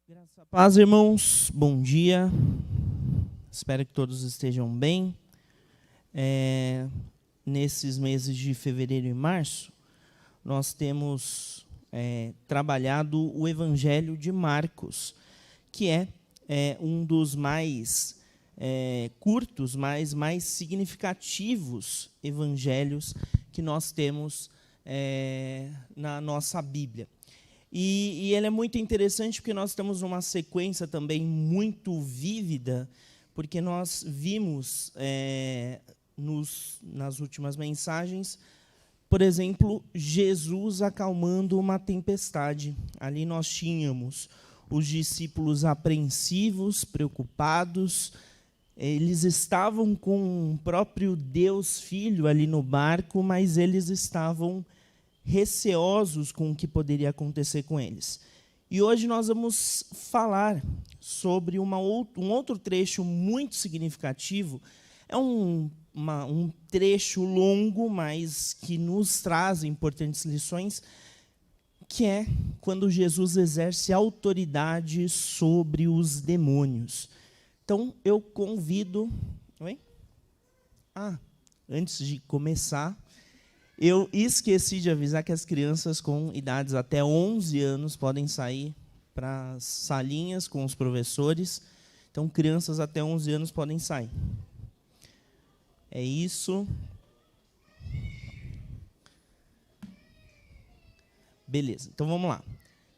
Graças a paz, irmãos. Bom dia. Espero que todos estejam bem. Nesses meses de fevereiro e março, nós temos trabalhado o Evangelho de Marcos, que é um dos mais curtos, mas mais significativos evangelhos que nós temos na nossa Bíblia. E ele é muito interessante porque nós estamos numa sequência também muito vívida, porque nós vimos nas últimas mensagens, por exemplo, Jesus acalmando uma tempestade. Ali nós tínhamos os discípulos apreensivos, preocupados. Eles estavam com o próprio Deus Filho ali no barco, mas eles estavam receosos com o que poderia acontecer com eles. E hoje nós vamos falar sobre um outro trecho muito significativo. É um trecho longo, mas que nos traz importantes lições, que é quando Jesus exerce autoridade sobre os demônios. Então, eu convido... Oi? Antes de começar, eu esqueci de avisar que as crianças com idades até 11 anos podem sair para as salinhas com os professores. Então, crianças até 11 anos podem sair. É isso. Beleza, então vamos lá.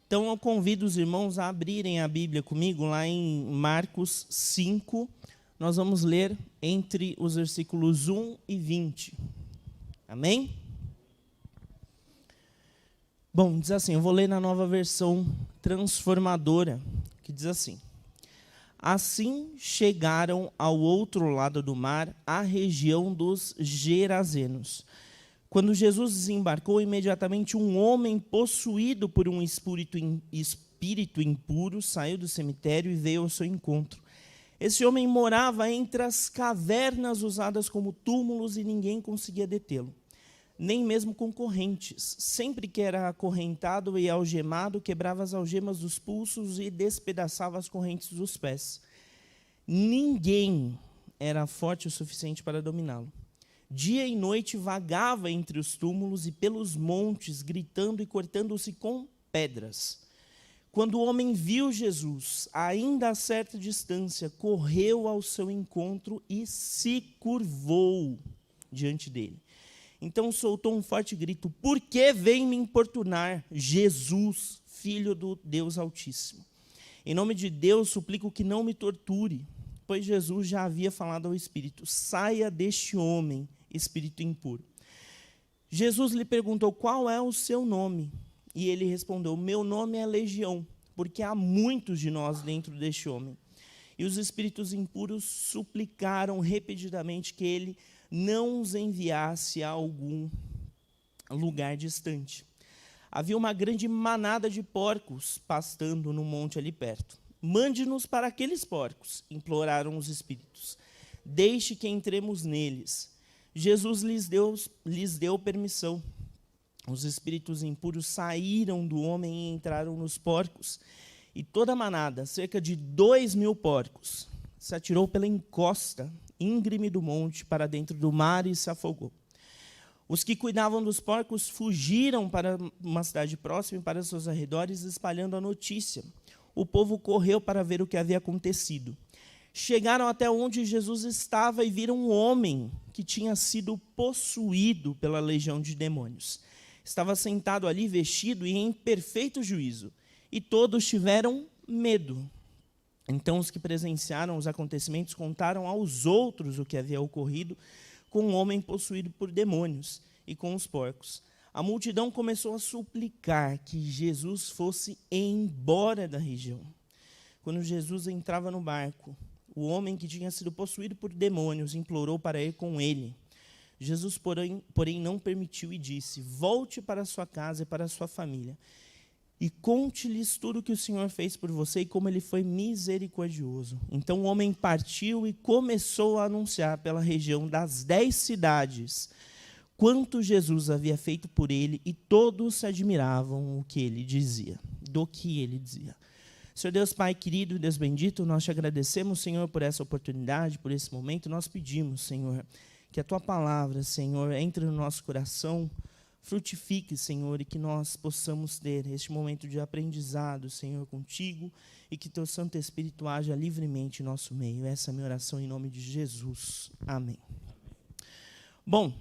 Então, eu convido os irmãos a abrirem a Bíblia comigo lá em Marcos 5. Nós vamos ler entre os versículos 1 e 20. Amém? Bom, diz assim, eu vou ler na nova versão transformadora, que diz assim: Assim chegaram ao outro lado do mar, à região dos Gerazenos. Quando Jesus desembarcou, imediatamente um homem possuído por um espírito impuro saiu do cemitério e veio ao seu encontro. Esse homem morava entre as cavernas usadas como túmulos e ninguém conseguia detê-lo, nem mesmo com correntes. Sempre que era acorrentado e algemado, quebrava as algemas dos pulsos e despedaçava as correntes dos pés. Ninguém era forte o suficiente para dominá-lo. Dia e noite vagava entre os túmulos e pelos montes, gritando e cortando-se com pedras. Quando o homem viu Jesus, ainda a certa distância, correu ao seu encontro e se curvou diante dele. Então soltou um forte grito: Por que vem me importunar, Jesus, Filho do Deus Altíssimo? Em nome de Deus, suplico que não me torture, pois Jesus já havia falado ao espírito: Saia deste homem, espírito impuro. Jesus lhe perguntou: Qual é o seu nome? E ele respondeu: Meu nome é Legião, porque há muitos de nós dentro deste homem. E os espíritos impuros suplicaram repetidamente que ele não os enviasse a algum lugar distante. Havia uma grande manada de porcos pastando no monte ali perto. Mande-nos para aqueles porcos, imploraram os espíritos. Deixe que entremos neles. Jesus lhes deu permissão. Os espíritos impuros saíram do homem e entraram nos porcos. E toda a manada, cerca de 2.000 porcos, se atirou pela encosta íngreme do monte para dentro do mar e se afogou. Os que cuidavam dos porcos fugiram para uma cidade próxima e para seus arredores, espalhando a notícia. O povo correu para ver o que havia acontecido. Chegaram até onde Jesus estava e viram um homem que tinha sido possuído pela legião de demônios. Estava sentado ali, vestido e em perfeito juízo, e todos tiveram medo. Então os que presenciaram os acontecimentos contaram aos outros o que havia ocorrido com o homem possuído por demônios e com os porcos. A multidão começou a suplicar que Jesus fosse embora da região. Quando Jesus entrava no barco, o homem que tinha sido possuído por demônios implorou para ir com ele. Jesus, porém, não permitiu e disse: Volte para sua casa e para sua família, e conte-lhes tudo o que o Senhor fez por você e como ele foi misericordioso. Então o homem partiu e começou a anunciar pela região das 10 cidades quanto Jesus havia feito por ele, e todos se admiravam do que ele dizia. Senhor Deus, Pai querido e Deus bendito, nós te agradecemos, Senhor, por essa oportunidade, por esse momento. Nós pedimos, Senhor, que a Tua palavra, Senhor, entre no nosso coração, frutifique, Senhor, e que nós possamos ter este momento de aprendizado, Senhor, contigo, e que Teu Santo Espírito haja livremente em nosso meio. Essa é a minha oração em nome de Jesus. Amém. Bom,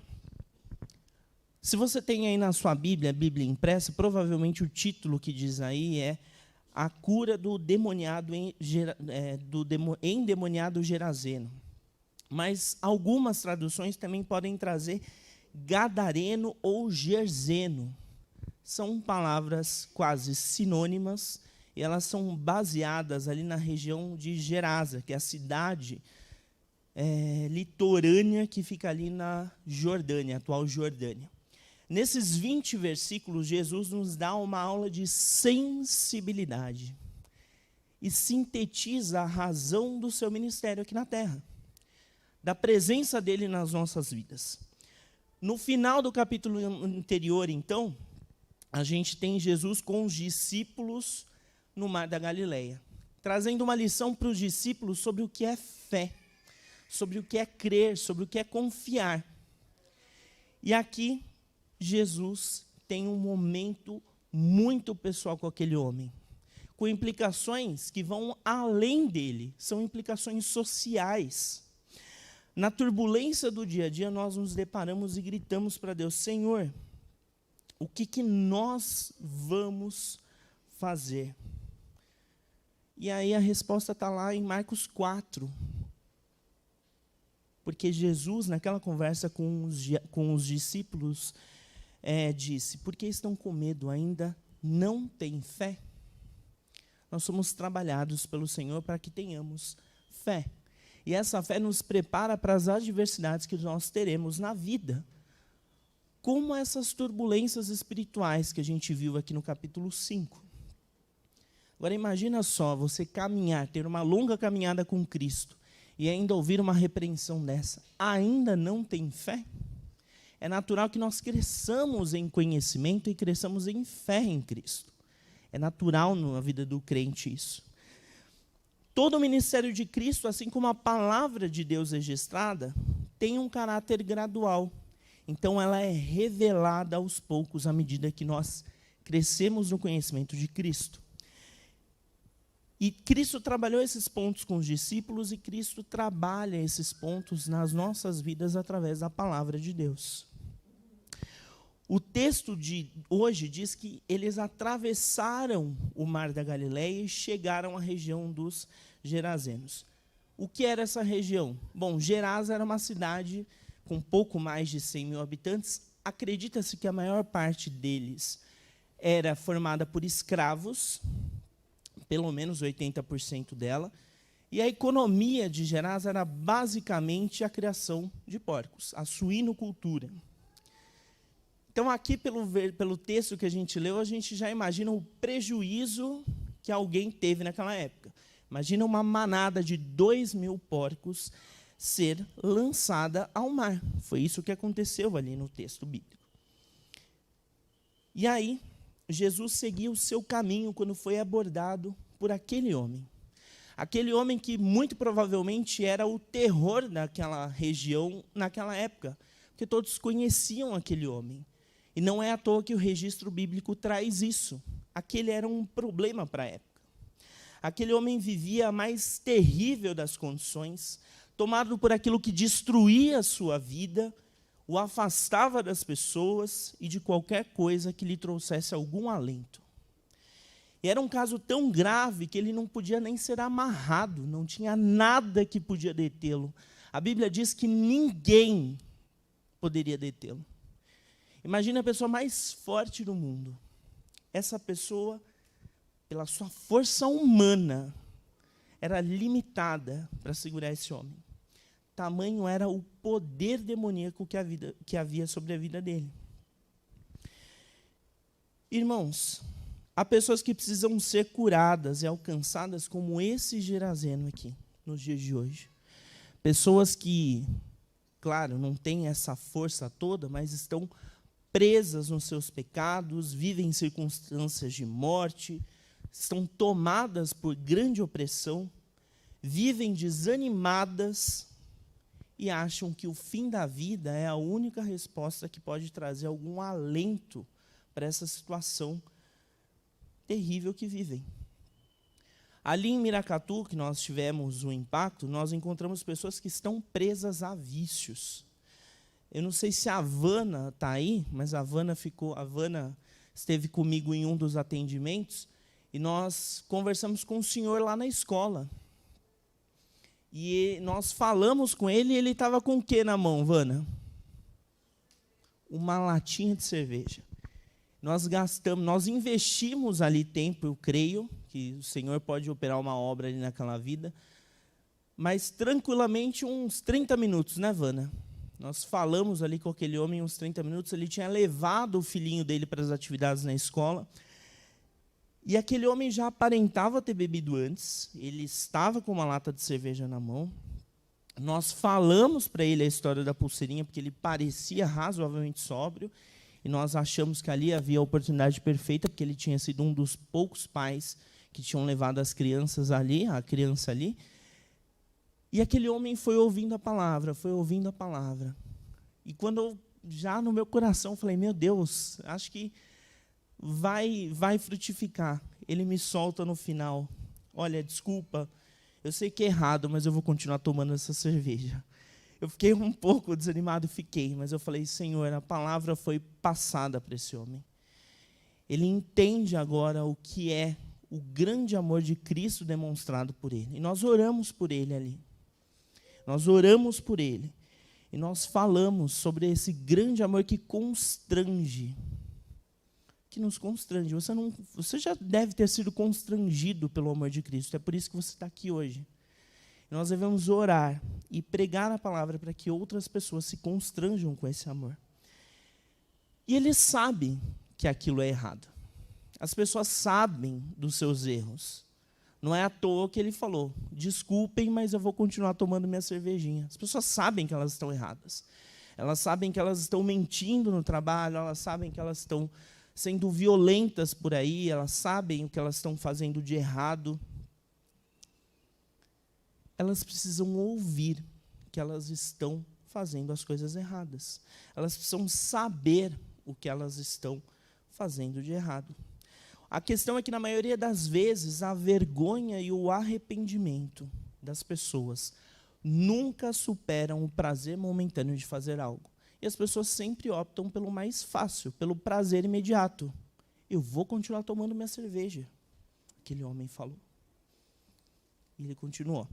se você tem aí na sua Bíblia, a Bíblia impressa, provavelmente o título que diz aí é A Cura do Endemoniado Gerazeno. Mas algumas traduções também podem trazer Gadareno ou Gerzeno. São palavras quase sinônimas e elas são baseadas ali na região de Gerasa, que é a cidade litorânea que fica ali na Jordânia, atual Jordânia. Nesses 20 versículos, Jesus nos dá uma aula de sensibilidade e sintetiza a razão do seu ministério aqui na terra, da presença dele nas nossas vidas. No final do capítulo anterior, então, a gente tem Jesus com os discípulos no Mar da Galileia, trazendo uma lição para os discípulos sobre o que é fé, sobre o que é crer, sobre o que é confiar. E aqui, Jesus tem um momento muito pessoal com aquele homem, com implicações que vão além dele, são implicações sociais. Na turbulência do dia a dia, nós nos deparamos e gritamos para Deus: Senhor, o que nós vamos fazer? E aí a resposta está lá em Marcos 4. Porque Jesus, naquela conversa com os discípulos, disse: por que estão com medo? Ainda não têm fé? Nós somos trabalhados pelo Senhor para que tenhamos fé. E essa fé nos prepara para as adversidades que nós teremos na vida. Como essas turbulências espirituais que a gente viu aqui no capítulo 5. Agora imagina só, você caminhar, ter uma longa caminhada com Cristo, e ainda ouvir uma repreensão dessa. Ainda não tem fé? É natural que nós cresçamos em conhecimento e cresçamos em fé em Cristo. É natural na vida do crente isso. Todo o ministério de Cristo, assim como a palavra de Deus registrada, tem um caráter gradual. Então, ela é revelada aos poucos, à medida que nós crescemos no conhecimento de Cristo. E Cristo trabalhou esses pontos com os discípulos e Cristo trabalha esses pontos nas nossas vidas através da palavra de Deus. O texto de hoje diz que eles atravessaram o Mar da Galileia e chegaram à região dos Gerazenos. O que era essa região? Bom, Gerasa era uma cidade com pouco mais de 100 mil habitantes. Acredita-se que a maior parte deles era formada por escravos, pelo menos 80% dela, e a economia de Gerasa era basicamente a criação de porcos, a suinocultura. Então, aqui, pelo texto que a gente leu, a gente já imagina o prejuízo que alguém teve naquela época. Imagina uma manada de 2.000 porcos ser lançada ao mar. Foi isso que aconteceu ali no texto bíblico. E aí, Jesus seguiu o seu caminho quando foi abordado por aquele homem. Aquele homem que muito provavelmente era o terror daquela região naquela época, porque todos conheciam aquele homem. E não é à toa que o registro bíblico traz isso. Aquele era um problema para a época. Aquele homem vivia a mais terrível das condições, tomado por aquilo que destruía a sua vida, o afastava das pessoas e de qualquer coisa que lhe trouxesse algum alento. E era um caso tão grave que ele não podia nem ser amarrado, não tinha nada que podia detê-lo. A Bíblia diz que ninguém poderia detê-lo. Imagina a pessoa mais forte do mundo. Essa pessoa, pela sua força humana, era limitada para segurar esse homem. Tamanho era o poder demoníaco que havia sobre a vida dele. Irmãos, há pessoas que precisam ser curadas e alcançadas como esse Gerazeno aqui, nos dias de hoje. Pessoas que, claro, não têm essa força toda, mas estão presas nos seus pecados, vivem em circunstâncias de morte, estão tomadas por grande opressão, vivem desanimadas e acham que o fim da vida é a única resposta que pode trazer algum alento para essa situação terrível que vivem. Ali em Miracatu, que nós tivemos o impacto, nós encontramos pessoas que estão presas a vícios. Eu não sei se a Vana está aí, mas a Vana esteve comigo em um dos atendimentos e nós conversamos com o senhor lá na escola. E nós falamos com ele e ele estava com o que na mão, Vana? Uma latinha de cerveja. Nós investimos ali tempo, eu creio, que o Senhor pode operar uma obra ali naquela vida, mas tranquilamente uns 30 minutos, né, Vana? Nós falamos ali com aquele homem uns 30 minutos, ele tinha levado o filhinho dele para as atividades na escola, e aquele homem já aparentava ter bebido antes, ele estava com uma lata de cerveja na mão. Nós falamos para ele a história da pulseirinha, porque ele parecia razoavelmente sóbrio, e nós achamos que ali havia a oportunidade perfeita, porque ele tinha sido um dos poucos pais que tinham levado as crianças ali, a criança ali. E aquele homem foi ouvindo a palavra, foi ouvindo a palavra. E quando eu, já no meu coração, falei, meu Deus, acho que vai frutificar. Ele me solta no final. Olha, desculpa, eu sei que é errado, mas eu vou continuar tomando essa cerveja. Eu fiquei um pouco desanimado, mas eu falei, Senhor, a palavra foi passada para esse homem. Ele entende agora o que é o grande amor de Cristo demonstrado por ele. E nós oramos por ele ali. Nós oramos por ele. E nós falamos sobre esse grande amor que constrange. Que nos constrange. Você já deve ter sido constrangido pelo amor de Cristo. É por isso que você está aqui hoje. Nós devemos orar e pregar a palavra para que outras pessoas se constranjam com esse amor. E ele sabe que aquilo é errado. As pessoas sabem dos seus erros. Não é à toa que ele falou, desculpem, mas eu vou continuar tomando minha cervejinha. As pessoas sabem que elas estão erradas. Elas sabem que elas estão mentindo no trabalho, elas sabem que elas estão sendo violentas por aí, elas sabem o que elas estão fazendo de errado. Elas precisam ouvir que elas estão fazendo as coisas erradas. Elas precisam saber o que elas estão fazendo de errado. A questão é que, na maioria das vezes, a vergonha e o arrependimento das pessoas nunca superam o prazer momentâneo de fazer algo. E as pessoas sempre optam pelo mais fácil, pelo prazer imediato. Eu vou continuar tomando minha cerveja, aquele homem falou. E ele continuou.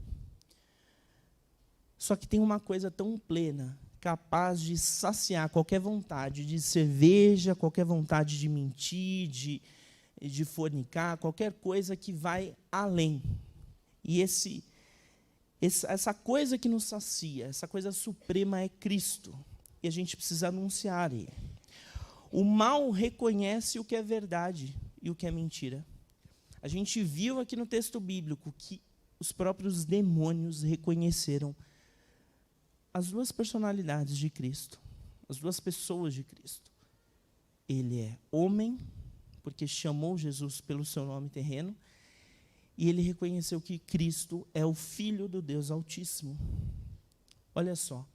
Só que tem uma coisa tão plena, capaz de saciar qualquer vontade de cerveja, qualquer vontade de mentir, de fornicar, qualquer coisa que vai além. E essa coisa que nos sacia, essa coisa suprema é Cristo. E a gente precisa anunciar Ele. O mal reconhece o que é verdade e o que é mentira. A gente viu aqui no texto bíblico que os próprios demônios reconheceram as duas personalidades de Cristo, as duas pessoas de Cristo. Ele é homem, porque chamou Jesus pelo seu nome terreno, e ele reconheceu que Cristo é o Filho do Deus Altíssimo. Olha só,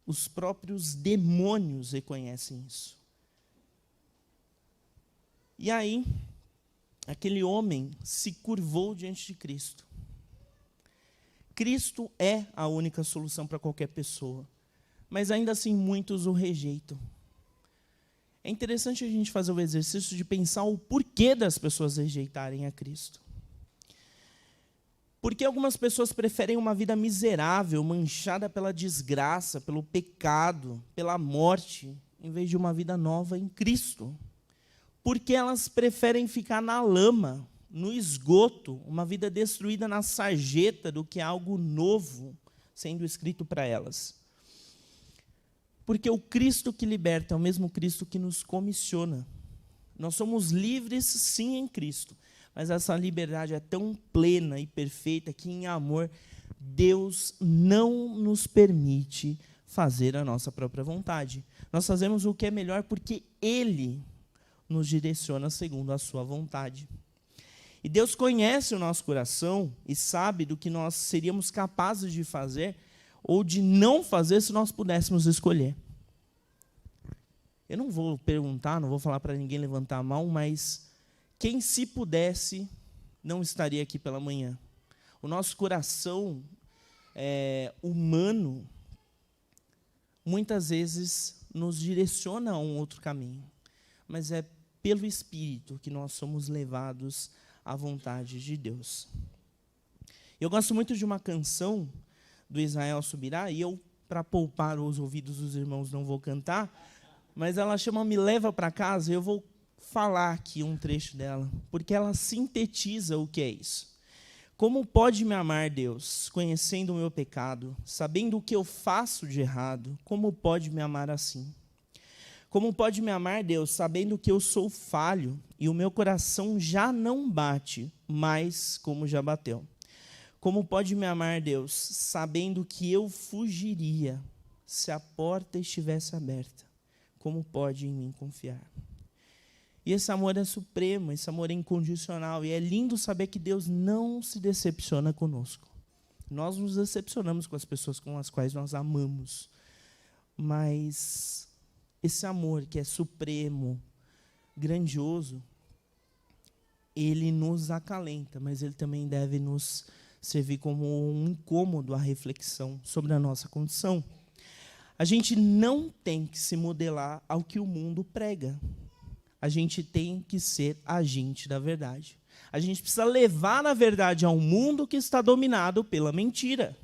os próprios demônios reconhecem isso. E aí, aquele homem se curvou diante de Cristo. Cristo é a única solução para qualquer pessoa, mas ainda assim muitos o rejeitam. É interessante a gente fazer o exercício de pensar o porquê das pessoas rejeitarem a Cristo. Porque algumas pessoas preferem uma vida miserável, manchada pela desgraça, pelo pecado, pela morte, em vez de uma vida nova em Cristo. Porque elas preferem ficar na lama, no esgoto, uma vida destruída na sarjeta, do que algo novo sendo escrito para elas. Porque o Cristo que liberta é o mesmo Cristo que nos comissiona. Nós somos livres, sim, em Cristo, mas essa liberdade é tão plena e perfeita que, em amor, Deus não nos permite fazer a nossa própria vontade. Nós fazemos o que é melhor porque Ele nos direciona segundo a sua vontade. E Deus conhece o nosso coração e sabe do que nós seríamos capazes de fazer ou de não fazer se nós pudéssemos escolher. Eu não vou perguntar, não vou falar para ninguém levantar a mão, mas quem, se pudesse, não estaria aqui pela manhã? O nosso coração humano, muitas vezes, nos direciona a um outro caminho. Mas é pelo Espírito que nós somos levados à vontade de Deus. Eu gosto muito de uma canção do Israel Subirá, e eu, para poupar os ouvidos dos irmãos, não vou cantar, mas ela chama Me Leva para Casa, e eu vou falar aqui um trecho dela, porque ela sintetiza o que é isso. Como pode me amar Deus, conhecendo o meu pecado, sabendo o que eu faço de errado, como pode me amar assim? Como pode me amar Deus, sabendo que eu sou falho e o meu coração já não bate mais como já bateu? Como pode me amar Deus, sabendo que eu fugiria se a porta estivesse aberta? Como pode em mim confiar? E esse amor é supremo, esse amor é incondicional. E é lindo saber que Deus não se decepciona conosco. Nós nos decepcionamos com as pessoas com as quais nós amamos. Mas esse amor que é supremo, grandioso, ele nos acalenta, mas ele também deve nos servir como um incômodo à reflexão sobre a nossa condição. A gente não tem que se modelar ao que o mundo prega. A gente tem que ser agente da verdade. A gente precisa levar a verdade a um mundo que está dominado pela mentira.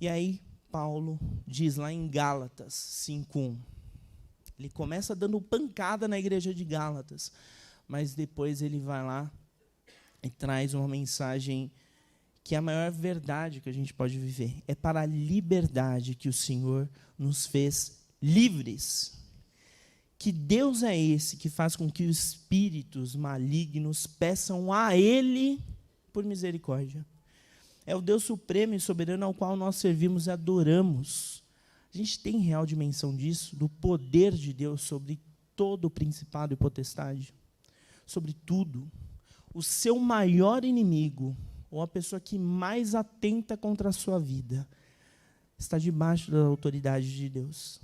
E aí, Paulo diz lá em Gálatas 5:1. Ele começa dando pancada na igreja de Gálatas, mas depois ele vai lá e traz uma mensagem que é a maior verdade que a gente pode viver. É para a liberdade que o Senhor nos fez livres. Que Deus é esse que faz com que os espíritos malignos peçam a Ele por misericórdia. É o Deus supremo e soberano ao qual nós servimos e adoramos. A gente tem real dimensão disso, do poder de Deus sobre todo o principado e potestade, sobre tudo. O seu maior inimigo, ou a pessoa que mais atenta contra a sua vida, está debaixo da autoridade de Deus.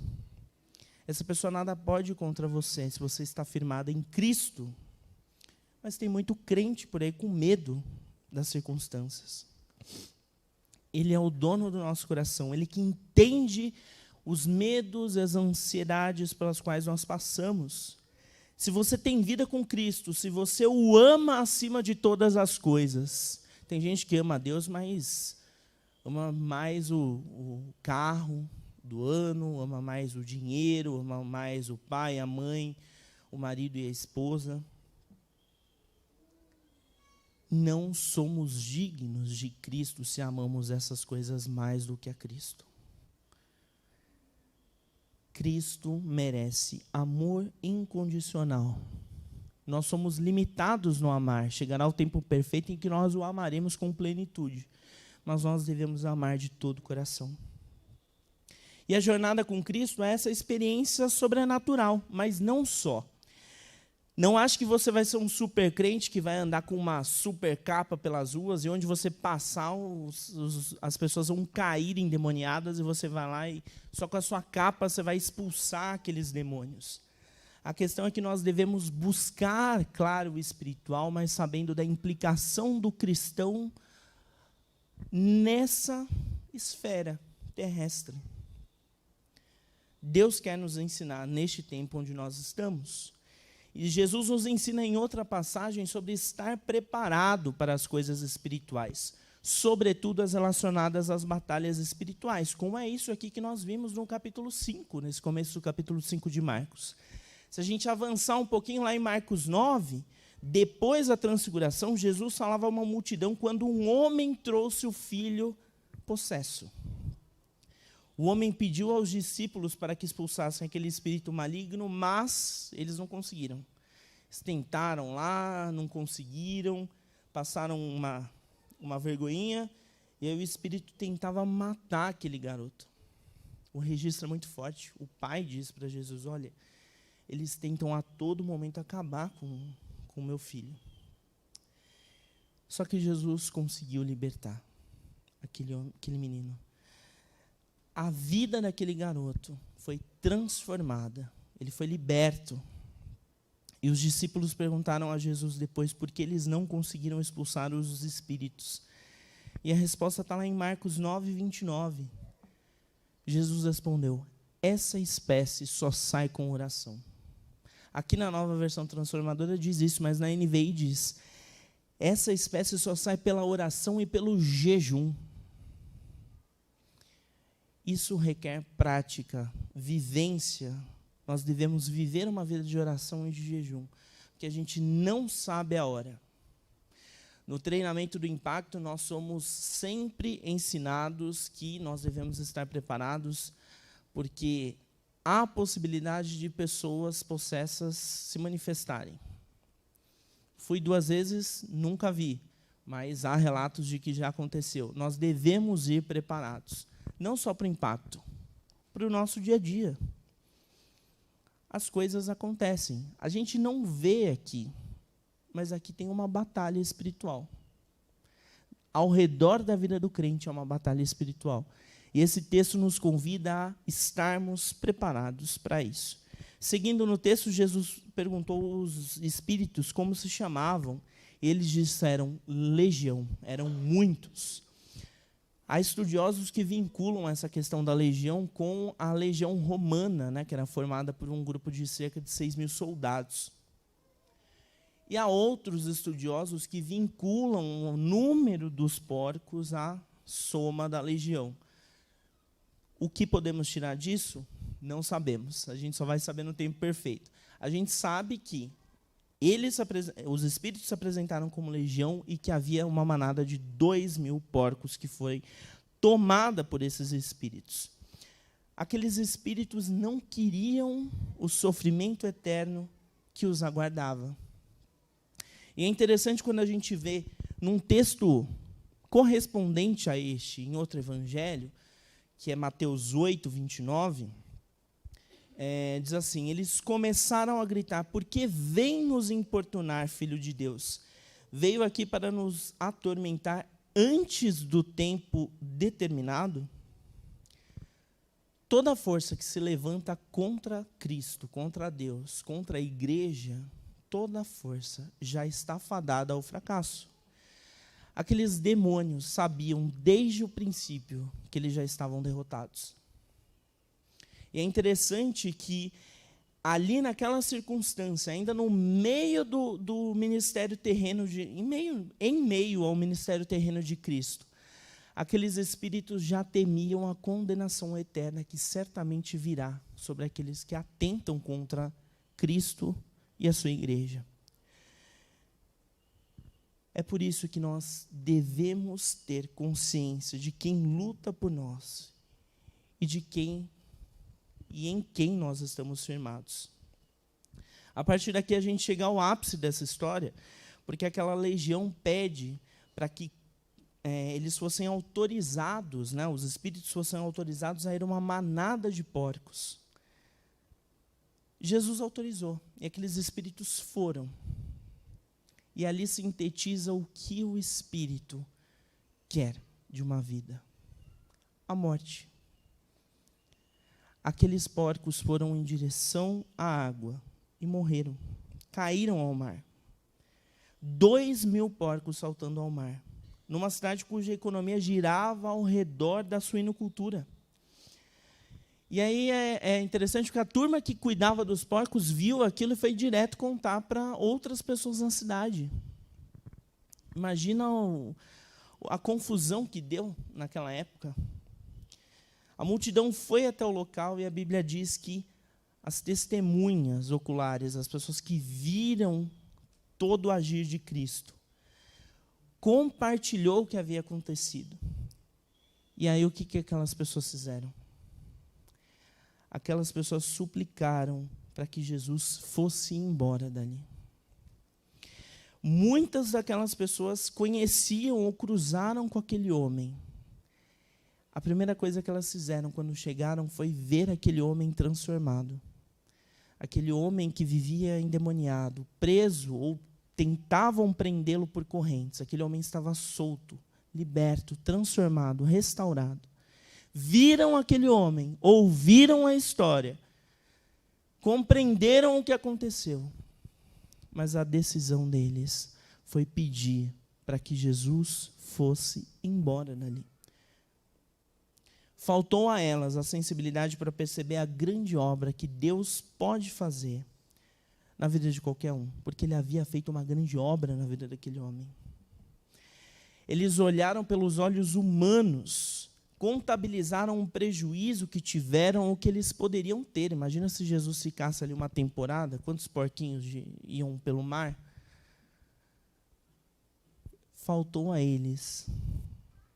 Essa pessoa nada pode contra você, se você está firmado em Cristo. Mas tem muito crente por aí com medo das circunstâncias. Ele é o dono do nosso coração, ele que entende os medos e as ansiedades pelas quais nós passamos. Se você tem vida com Cristo, se você o ama acima de todas as coisas, tem gente que ama a Deus, mas ama mais o carro do ano, ama mais o dinheiro, ama mais o pai, a mãe, o marido e a esposa. Não somos dignos de Cristo se amamos essas coisas mais do que a Cristo. Cristo merece amor incondicional. Nós somos limitados no amar. Chegará o tempo perfeito em que nós o amaremos com plenitude. Mas nós devemos amar de todo o coração. E a jornada com Cristo é essa experiência sobrenatural, mas não só. Não ache que você vai ser um super crente que vai andar com uma super capa pelas ruas e onde você passar, as pessoas vão cair endemoniadas e você vai lá e só com a sua capa você vai expulsar aqueles demônios. A questão é que nós devemos buscar, claro, o espiritual, mas sabendo da implicação do cristão nessa esfera terrestre. Deus quer nos ensinar neste tempo onde nós estamos. E Jesus nos ensina em outra passagem sobre estar preparado para as coisas espirituais, sobretudo as relacionadas às batalhas espirituais, como é isso aqui que nós vimos no capítulo 5, nesse começo do capítulo 5 de Marcos. Se a gente avançar um pouquinho lá em Marcos 9, depois da transfiguração, Jesus falava a uma multidão quando um homem trouxe o filho possesso. O homem pediu aos discípulos para que expulsassem aquele espírito maligno, mas eles não conseguiram. Eles tentaram lá, não conseguiram, passaram uma vergonhinha, e aí o espírito tentava matar aquele garoto. O registro é muito forte. O pai diz para Jesus, olha, eles tentam a todo momento acabar com com o meu filho. Só que Jesus conseguiu libertar aquele menino. A vida daquele garoto foi transformada. Ele foi liberto. E os discípulos perguntaram a Jesus depois por que eles não conseguiram expulsar os espíritos. E a resposta está lá em Marcos 9, 29. Jesus respondeu: essa espécie só sai com oração. Aqui na Nova Versão Transformadora diz isso, mas na NVI diz: essa espécie só sai pela oração e pelo jejum. Isso requer prática, vivência. Nós devemos viver uma vida de oração e de jejum, porque a gente não sabe a hora. No treinamento do impacto, nós somos sempre ensinados que nós devemos estar preparados, porque há possibilidade de pessoas possessas se manifestarem. Fui 2 vezes, nunca vi, mas há relatos de que já aconteceu. Nós devemos ir preparados, não só para o impacto, para o nosso dia a dia. As coisas acontecem. A gente não vê aqui, mas aqui tem uma batalha espiritual. Ao redor da vida do crente é uma batalha espiritual. E esse texto nos convida a estarmos preparados para isso. Seguindo no texto, Jesus perguntou aos espíritos como se chamavam. Eles disseram legião, eram muitos. Há estudiosos que vinculam essa questão da legião com a legião romana, né, que era formada por um grupo de cerca de 6.000 soldados. E há outros estudiosos que vinculam o número dos porcos à soma da legião. O que podemos tirar disso? Não sabemos. A gente só vai saber no tempo perfeito. A gente sabe que os espíritos se apresentaram como legião e que havia uma manada de 2.000 porcos que foi tomada por esses espíritos. Aqueles espíritos não queriam o sofrimento eterno que os aguardava. E é interessante quando a gente vê num texto correspondente a este, em outro evangelho, que é Mateus 8, 29, diz assim: eles começaram a gritar: por que vem nos importunar, Filho de Deus? Veio aqui para nos atormentar antes do tempo determinado? Toda força que se levanta contra Cristo, contra Deus, contra a igreja, toda força já está fadada ao fracasso. Aqueles demônios sabiam desde o princípio que eles já estavam derrotados. E é interessante que, ali naquela circunstância, ainda no meio do ministério terreno, em meio ao ministério terreno de Cristo, aqueles espíritos já temiam a condenação eterna que certamente virá sobre aqueles que atentam contra Cristo e a sua igreja. É por isso que nós devemos ter consciência de quem luta por nós e em quem nós estamos firmados. A partir daqui a gente chega ao ápice dessa história, porque aquela legião pede para que eles fossem autorizados, né, os espíritos fossem autorizados a ir uma manada de porcos. Jesus autorizou, e aqueles espíritos foram. E ali sintetiza o que o espírito quer de uma vida: a morte. Aqueles porcos foram em direção à água e morreram, caíram ao mar. 2.000 porcos saltando ao mar, numa cidade cuja economia girava ao redor da suinocultura. E aí é interessante que a turma que cuidava dos porcos viu aquilo e foi direto contar para outras pessoas na cidade. Imagina a confusão que deu naquela época. A multidão foi até o local e a Bíblia diz que as testemunhas oculares, as pessoas que viram todo o agir de Cristo, compartilhou o que havia acontecido. E aí o que aquelas pessoas fizeram? Aquelas pessoas suplicaram para que Jesus fosse embora dali. Muitas daquelas pessoas conheciam ou cruzaram com aquele homem. A primeira coisa que elas fizeram quando chegaram foi ver aquele homem transformado. Aquele homem que vivia endemoniado, preso ou tentavam prendê-lo por correntes. Aquele homem estava solto, liberto, transformado, restaurado. Viram aquele homem, ouviram a história, compreenderam o que aconteceu, mas a decisão deles foi pedir para que Jesus fosse embora dali. Faltou a elas a sensibilidade para perceber a grande obra que Deus pode fazer na vida de qualquer um, porque Ele havia feito uma grande obra na vida daquele homem. Eles olharam pelos olhos humanos, contabilizaram o prejuízo que tiveram, o que eles poderiam ter. Imagina se Jesus ficasse ali uma temporada, quantos porquinhos iam pelo mar? Faltou a eles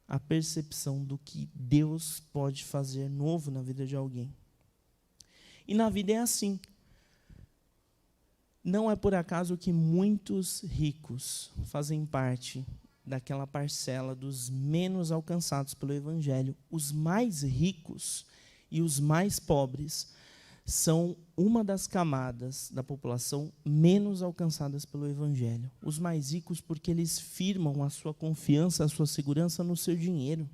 a percepção do que Deus pode fazer novo na vida de alguém. E na vida é assim. Não é por acaso que muitos ricos fazem parte daquela parcela dos menos alcançados pelo Evangelho. Os mais ricos e os mais pobres são uma das camadas da população menos alcançadas pelo Evangelho. Os mais ricos porque eles firmam a sua confiança, a sua segurança no seu dinheiro.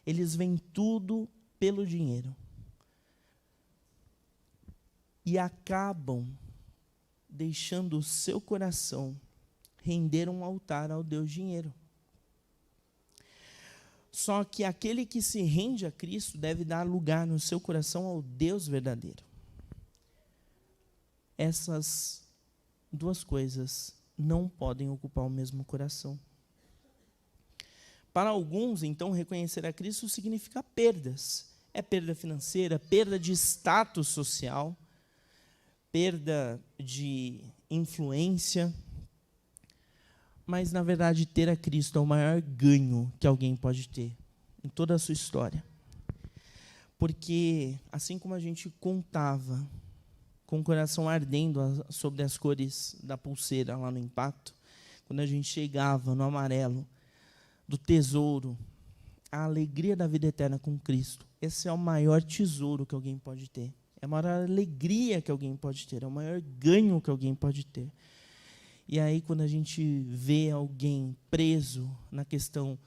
Eles veem tudo pelo dinheiro. E acabam deixando o seu coração render um altar ao Deus dinheiro. Só que aquele que se rende a Cristo deve dar lugar no seu coração ao Deus verdadeiro. Essas duas coisas não podem ocupar o mesmo coração. Para alguns, então, reconhecer a Cristo significa perdas. É perda financeira, perda de status social, perda de influência. Mas, na verdade, ter a Cristo é o maior ganho que alguém pode ter em toda a sua história. Porque, assim como a gente contava, com o coração ardendo sobre as cores da pulseira lá no Impacto, quando a gente chegava no amarelo, do tesouro, a alegria da vida eterna com Cristo, esse é o maior tesouro que alguém pode ter. É a maior alegria que alguém pode ter, é o maior ganho que alguém pode ter. E aí, quando a gente vê alguém preso na questão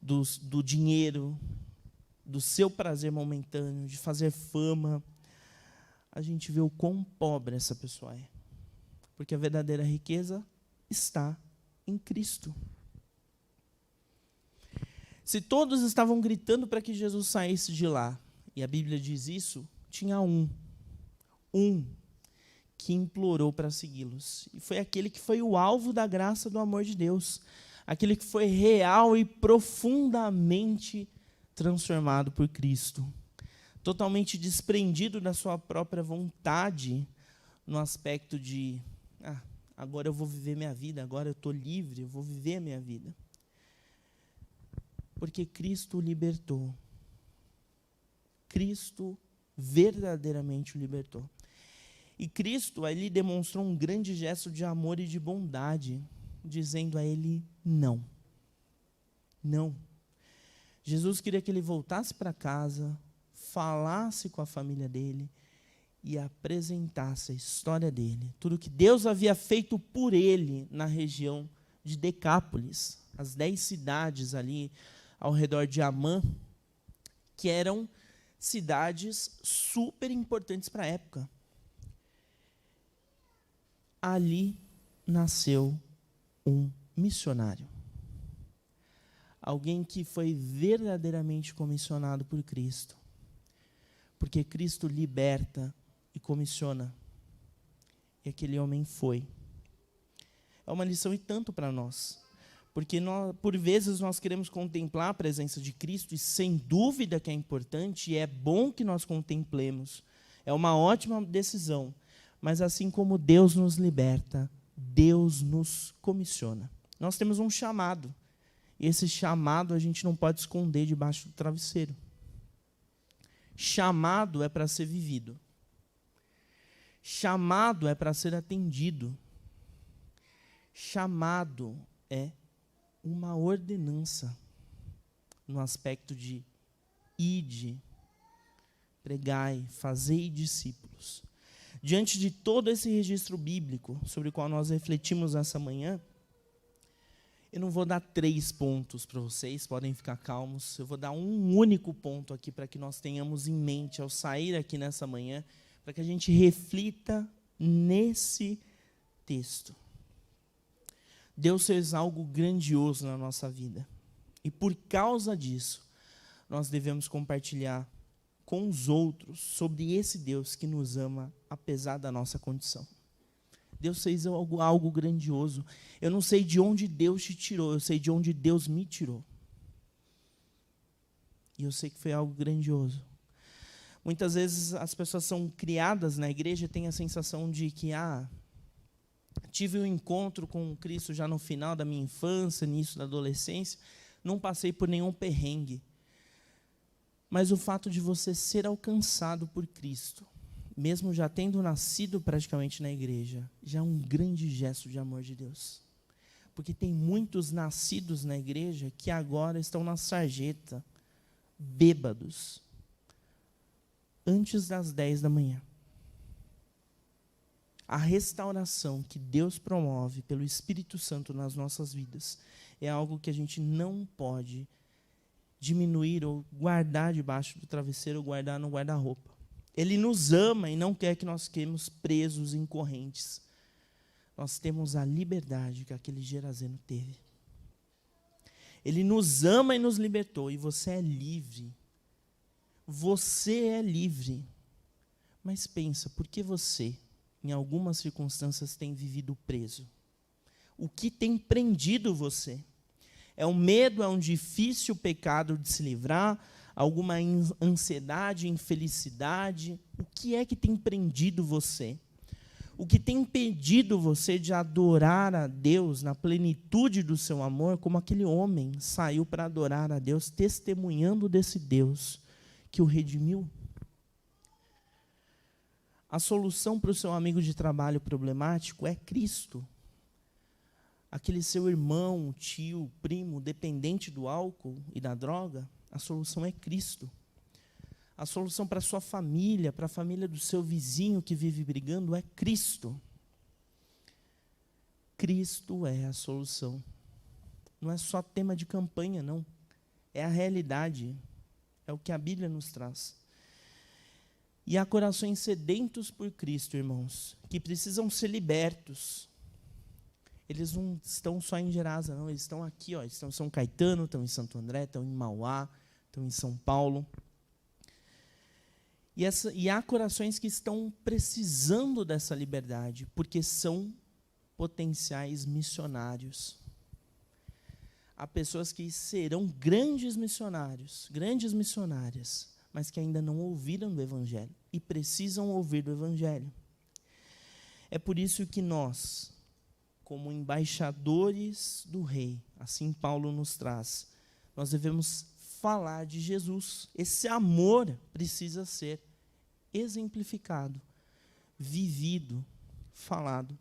do dinheiro, do seu prazer momentâneo, de fazer fama, a gente vê o quão pobre essa pessoa é. Porque a verdadeira riqueza está em Cristo. Se todos estavam gritando para que Jesus saísse de lá, e a Bíblia diz isso, tinha um que implorou para segui-los. E foi aquele que foi o alvo da graça do amor de Deus. Aquele que foi real e profundamente transformado por Cristo. Totalmente desprendido da sua própria vontade, no aspecto de, agora eu vou viver minha vida, agora eu estou livre, eu vou viver a minha vida. Porque Cristo o libertou. Cristo verdadeiramente o libertou. E Cristo ali demonstrou um grande gesto de amor e de bondade, dizendo a ele não. Não. Jesus queria que ele voltasse para casa, falasse com a família dele e apresentasse a história dele. Tudo que Deus havia feito por ele na região de Decápolis, as 10 cidades ali ao redor de Amã, que eram cidades super importantes para a época. Ali nasceu um missionário. Alguém que foi verdadeiramente comissionado por Cristo. Porque Cristo liberta e comissiona. E aquele homem foi. É uma lição e tanto para nós. Porque por vezes nós queremos contemplar a presença de Cristo, e sem dúvida que é importante, e é bom que nós contemplemos. É uma ótima decisão. Mas assim como Deus nos liberta, Deus nos comissiona. Nós temos um chamado. E esse chamado a gente não pode esconder debaixo do travesseiro. Chamado é para ser vivido. Chamado é para ser atendido. Chamado é uma ordenança no aspecto de ide, pregai, fazei discípulos. Diante de todo esse registro bíblico sobre o qual nós refletimos nessa manhã, eu não vou dar 3 pontos para vocês, podem ficar calmos. Eu vou dar um único ponto aqui para que nós tenhamos em mente ao sair aqui nessa manhã, para que a gente reflita nesse texto. Deus fez algo grandioso na nossa vida. E por causa disso, nós devemos compartilhar com os outros sobre esse Deus que nos ama, apesar da nossa condição. Deus fez algo grandioso. Eu não sei de onde Deus te tirou, eu sei de onde Deus me tirou. E eu sei que foi algo grandioso. Muitas vezes as pessoas são criadas na igreja e têm a sensação de que, tive um encontro com Cristo já no final da minha infância, início da adolescência, não passei por nenhum perrengue. Mas o fato de você ser alcançado por Cristo, mesmo já tendo nascido praticamente na igreja, já é um grande gesto de amor de Deus. Porque tem muitos nascidos na igreja que agora estão na sarjeta, bêbados, antes das 10 da manhã. A restauração que Deus promove pelo Espírito Santo nas nossas vidas é algo que a gente não pode diminuir ou guardar debaixo do travesseiro ou guardar no guarda-roupa. Ele nos ama e não quer que nós fiquemos presos em correntes. Nós temos a liberdade que aquele Gerazeno teve. Ele nos ama e nos libertou, e você é livre. Você é livre. Mas pensa, por que você, em algumas circunstâncias, tem vivido preso? O que tem prendido você? É um medo, é um difícil pecado de se livrar, alguma ansiedade, infelicidade? O que é que tem prendido você? O que tem impedido você de adorar a Deus na plenitude do seu amor, como aquele homem saiu para adorar a Deus, testemunhando desse Deus que o redimiu? A solução para o seu amigo de trabalho problemático é Cristo. Aquele seu irmão, tio, primo, dependente do álcool e da droga, a solução é Cristo. A solução para a sua família, para a família do seu vizinho que vive brigando, é Cristo. Cristo é a solução. Não é só tema de campanha, não. É a realidade. É o que a Bíblia nos traz. E há corações sedentos por Cristo, irmãos, que precisam ser libertos. Eles não estão só em Gerasa, não. Eles estão aqui, estão em São Caetano, estão em Santo André, estão em Mauá, estão em São Paulo. E há corações que estão precisando dessa liberdade, porque são potenciais missionários. Há pessoas que serão grandes missionários, grandes missionárias, mas que ainda não ouviram do Evangelho e precisam ouvir do Evangelho. É por isso que nós, como embaixadores do Rei, assim Paulo nos traz, nós devemos falar de Jesus. Esse amor precisa ser exemplificado, vivido, falado,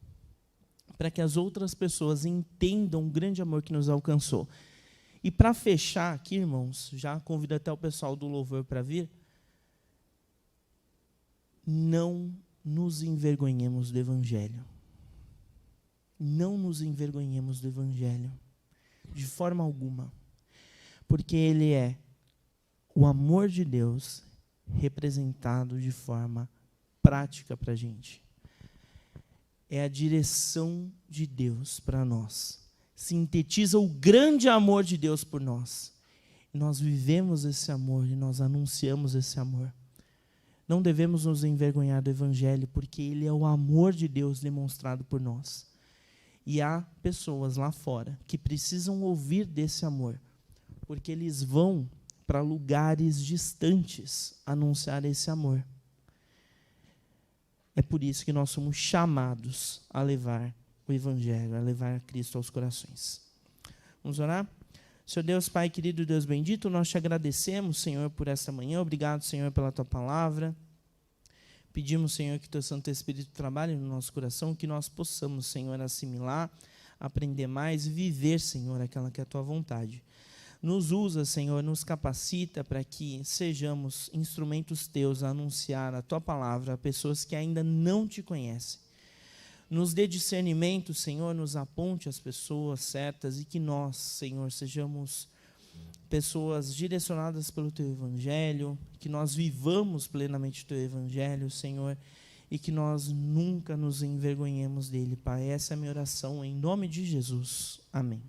para que as outras pessoas entendam o grande amor que nos alcançou. E para fechar aqui, irmãos, já convido até o pessoal do louvor para vir, não nos envergonhemos do Evangelho. Não nos envergonhemos do Evangelho, de forma alguma, porque ele é o amor de Deus representado de forma prática para a gente. É a direção de Deus para nós. Sintetiza o grande amor de Deus por nós. E nós vivemos esse amor e nós anunciamos esse amor. Não devemos nos envergonhar do Evangelho, porque ele é o amor de Deus demonstrado por nós. E há pessoas lá fora que precisam ouvir desse amor, porque eles vão para lugares distantes anunciar esse amor. É por isso que nós somos chamados a levar o Evangelho, a levar Cristo aos corações. Vamos orar? Senhor Deus, Pai querido, Deus bendito, nós te agradecemos, Senhor, por esta manhã. Obrigado, Senhor, pela tua palavra. Pedimos, Senhor, que teu Santo Espírito trabalhe no nosso coração, que nós possamos, Senhor, assimilar, aprender mais e viver, Senhor, aquela que é a tua vontade. Nos usa, Senhor, nos capacita para que sejamos instrumentos teus a anunciar a tua palavra a pessoas que ainda não te conhecem. Nos dê discernimento, Senhor, nos aponte as pessoas certas e que nós, Senhor, sejamos pessoas direcionadas pelo teu evangelho, que nós vivamos plenamente o teu evangelho, Senhor, e que nós nunca nos envergonhemos dele, Pai. Essa é a minha oração, em nome de Jesus. Amém.